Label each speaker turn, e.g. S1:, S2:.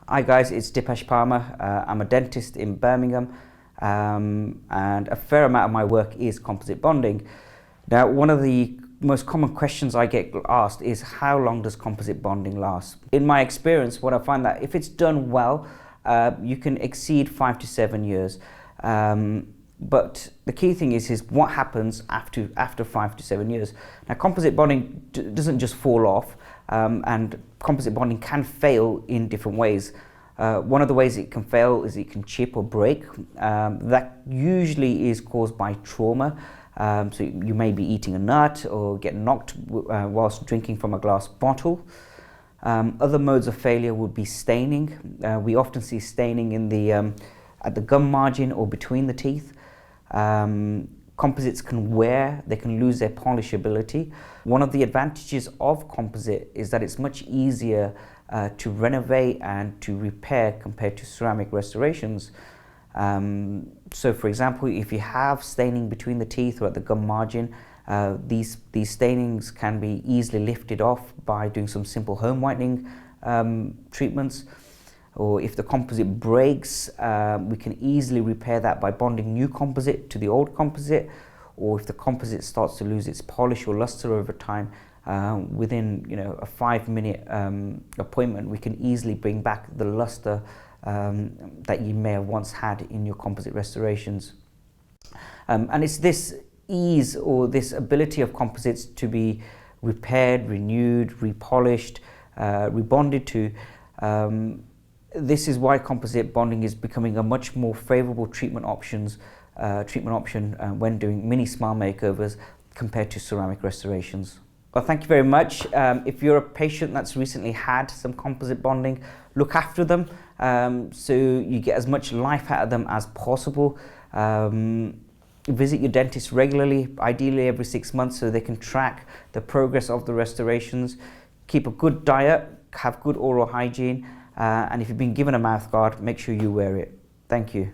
S1: Hi guys, it's Dipesh Parmar. I'm a dentist in Birmingham, and a fair amount of my work is composite bonding. Now, one of the most common questions I get asked is, how long does composite bonding last? In my experience, what I find that if it's done well, you can exceed 5 to 7 years. But the key thing is what happens after 5 to 7 years. Now, composite bonding doesn't just fall off, and composite bonding can fail in different ways. One of the ways it can fail is it can chip or break. That usually is caused by trauma. So you may be eating a nut or get knocked whilst drinking from a glass bottle. Other modes of failure would be staining. We often see staining in at the gum margin or between the teeth. Composites can wear, they can lose their polishability. One of the advantages of composite is that it's much easier to renovate and to repair compared to ceramic restorations. So for example, if you have staining between the teeth or at the gum margin, these stainings can be easily lifted off by doing some simple home whitening treatments. Or if the composite breaks, we can easily repair that by bonding new composite to the old composite. Or if the composite starts to lose its polish or luster over time, within a 5-minute appointment, we can easily bring back the luster that you may have once had in your composite restorations. And it's this ease or this ability of composites to be repaired, renewed, repolished, rebonded to. This is why composite bonding is becoming a much more favourable treatment option when doing mini smile makeovers compared to ceramic restorations. Well, thank you very much. If you're a patient that's recently had some composite bonding, look after them so you get as much life out of them as possible. Visit your dentist regularly, ideally every 6 months, so they can track the progress of the restorations. Keep a good diet, have good oral hygiene, and if you've been given a mouth guard, make sure you wear it. Thank you.